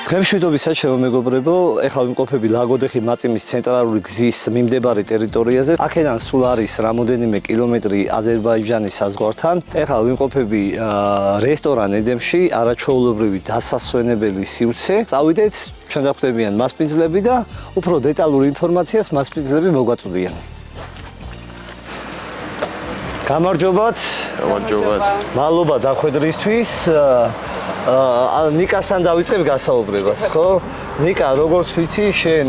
ღემშვიდობის საჩრევ მეგობრებო, ეხლა ვიმყოფები ლაგოდეხი მაწიმის ცენტრალური გზის მიმდებარე ტერიტორიაზე. აქედან სულ არის რამოდენიმე კილომეტრი აზერბაიჯანის საზღვართან. ეხლა ვიმყოფები რესტორან ედემში, არაჩვეულებრივი დასასვენებელი სივრცე. წავიდეთ, ჩვენ დაგვხვდებიან მასპინძლები და უფრო დეტალურ ინფორმაციას მასპინძლები მოგვაწვდიან. გამარჯობათ. გამარჯობათ. მადლობა დახვედრისთვის. ნიკასთან დავიწყებ გასაუბრებას, ხო? ნიკა, როგორც ვიცი, შენ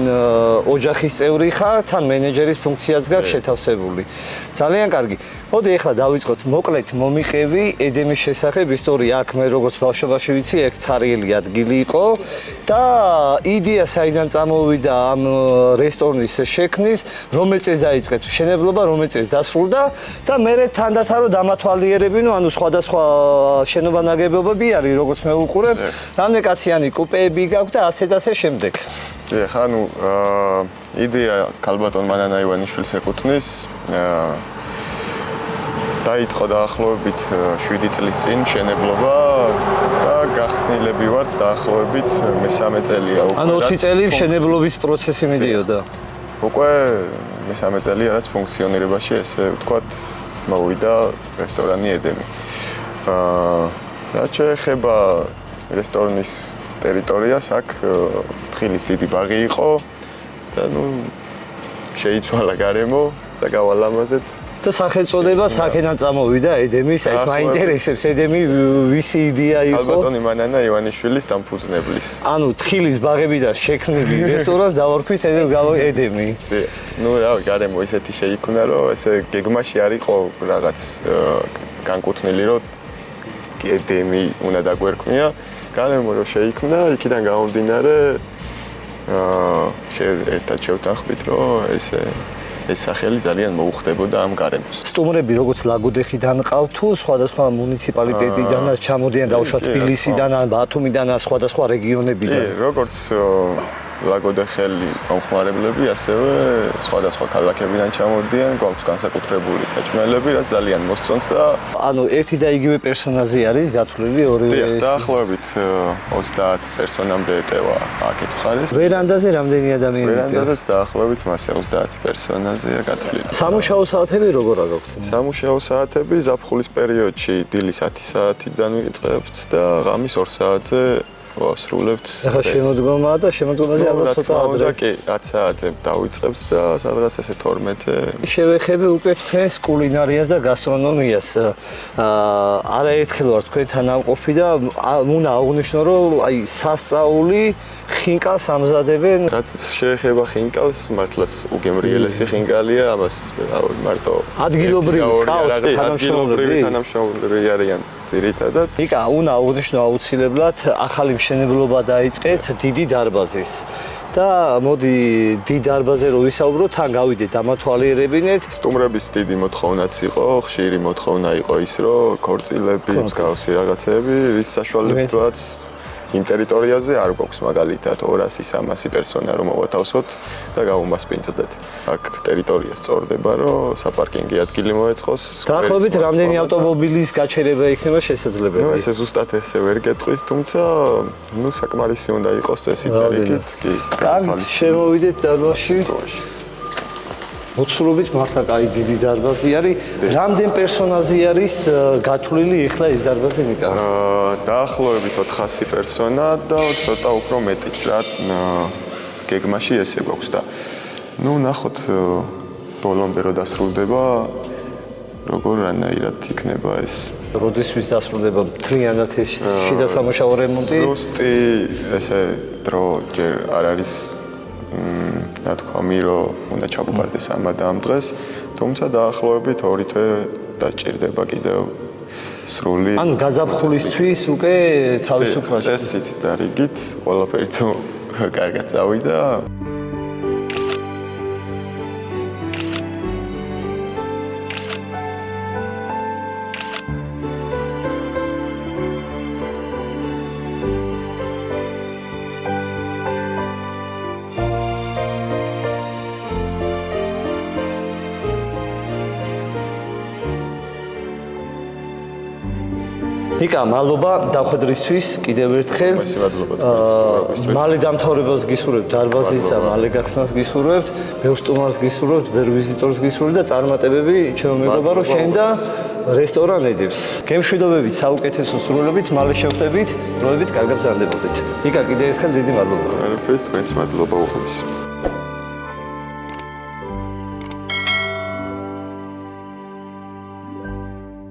ოჯახის წევრი ხარ, თან მენეჯერის ფუნქციაც გაქვს შეთავსებული. ძალიან კარგი. მოდი ახლა დავიწყოთ მოკლედ მომიყევი ედემის შესახებ ისტორია. აქ მე როგორც ბავშვობაში ვიცი, ეგ ცარიელი ადგილი იყო და იდეა საიდან წამოვიდა ამ რესტორნის შექმნის, რომელ წელს დაიწყეთ მშენებლობა, რომელ წელს დასრულდა და მე თანდათან რომ დამათვალიერებინო, ანუ სხვადასხვა შენობა ნაგებობები არის, როგორც მე ვუყურებ, რამდენი კაციანი კუპეები გაქვს და ასე და ასე შემდეგ. ხა ნუ იდეა ქალბატონ მანანა ივანიშვილის ეკუთვნის. დაიწყო დაახლოებით 7 წლის წინ მშენებლობა და გახსნილები ვართ დაახლოებით მე-3 წელია უკვე. ანუ 20 წელი მშენებლობის პროცესი მიდიოდა. უკვე მე-3 წელია რაც ფუნქციონირებაში ესე ვთქვათ მოვიდა რესტორანი ედემი. რაც შეეხება რესტორნის ტერიტორიას, აქ თხილის დიდი ბაღი იყო და ნუ შეიცვალა გარემო და გავალამაზეთ. და სახელწოდება აქედან წამოვიდა ედემის, ეს მაინტერესებს, ედემი ვისი იდეა იყო? ქალბატონი მანანა ივანიშვილის დამფუძნებლის. ანუ თხილის ბაღებიდან შექმნილი რესტორანს დავარქვით ედემი. ნუ რა, გარემო ისეთი შეიქმნა, რომ ესე გეგმაში არ იყო რაღაც განკუთვნილი, რომ ედემი უნდა დაგვერქმია. გარემო რომ შეიქმნა, იქიდან გამომდინარე ერთად შევთანხმდით, რომ ეს სახელი ძალიან მოუხდებოდა ამ გარემოს. სტუმრები როგორც ლაგოდეხიდან ყავთ თუ სხვადასხვა მუნიციპალიტეტიდანაც ჩამოდიან, დაუშვათ თბილისიდან ან ბათუმიდან ან სხვადასხვა რეგიონებიდან. როგორც ლაგოდეხელი მომხმარებლები, ასევე სხვადასხვა ქალაქებიდან ჩამოდიან, გვაქვს განსაკუთრებული საჭმელები, რაც ძალიან მოსწონს და ანუ ერთი და იგივე პერსონაჟი არის გათვლილი ორივე. დაახლოებით 30 პერსონამდე ეტევა აქეთ მხარეს. ვერანდაზე რამდენი ადამიანი? ვერანდაზეც დაახლოებით მასე 30 პერსონაჟია გათვლილი. სამუშაო საათები როგორ აქვს? სამუშაო საათები ზაფხულის პერიოდში დილის 10 საათიდან ვიწყებთ და ღამის 2 საათზე ვასრულებთ. ახლა შემოდგომაა და შემოდგომაზე ალბათ ცოტა ადრე. კი, 10 საათზე დავიწყებთ და სადღაც ესე 12-ზე. შევეხები უკვე თქვენს კულინარიას და გასტრონომიას. არაერთხელ ვარ თქვენთან ამყოფი და უნდა აღვნიშნო, რომ აი სასწაული ხინკალს ამზადებენ. რაც შეეხება ხინკალს, მართლაც უგემრიელესი ხინკალია, ამას მარტო ადგილობრივი ხალხი თანამშრომლები არიან. ძირითადად. ნიკა, უნდა აღვნიშნო აუცილებლად ახალი მშენებლობა დაიწყეთ დიდი დარბაზის. და მოდი დიდ დარბაზზე რო ვისაუბროთ, თან გავიდეთ დამათვალიერებინეთ. სტუმრების დიდი მოთხოვნაც იყო, ხშირი მოთხოვნა იყო ის, რომ ქორწილები, მსგავსი რაღაცები, რის საშუალებითაც იმ ტერიტორიაზე არ გვაქვს მაგალითად 200-300 პერსონა რომ მოვათავსოთ და გავუმასპინძლდეთ. აქ ტერიტორია სწორდება, რომ საპარკინგი ადგილი მოეწყოს. დაახლოებით რამდენი ავტომობილის გაჩერება იქნება შესაძლებელი? ნუ ესე ზუსტად ესე ვერ გეტყვით, თუმცა ნუ საკმარისი უნდა იყოს წესით და რიგით. კი. კარგი, შემოვიდეთ დარბაზში. მოცულობით მართლა კაი დიდი დარბაზი არის. რამდენ პერსონაჟი არის გათვლილი ახლა ეს დარბაზი ნიკა? დაახლოებით 400 პერსონა და ცოტა უფრო მეტიც რა გეგმაში ესე გვაქვს და ნუ ნახოთ ბოლომდე რო დასრულდება როგორ რანაირად იქნება ეს. როდესთვის დასრულდება მთლიანად ეს შიდა სამუშაო რემონტი? ზუსტი ესე დრო ჯერ არ არის თქვამი რომ უნდა ჩავუყარდეს ამ დღეს, თუმცა დაახლოებით 2 თვე დაჭირდება კიდევ სრული. ანუ გაზაფხულისთვის უკვე თავისუფლად წესით და რიგით ყველაფერი თუ კარგად წავიდა. ნიკა, მადლობა დახვედრისთვის კიდევ ერთხელ. მადლობა თქვენს. მალე დამთავრებას გისურვებთ, დარბაზისა, მალე გახსნას გისურვებთ, ბევრ სტუმარს გისურვებთ, ბევრ ვიზიტორს გისურვებთ და წარმატებები ჩემო მეგობარო რომ შენ და რესტორანედებს. გემშვიდობებით, საუკეთესო სრულებით, მალე შევხვდებით, დროებით კარგად ბრძანდებოდეთ. ნიკა, კიდევ ერთხელ დიდი მადლობა. ყველაფერს თქვენს მადლობა უღმის.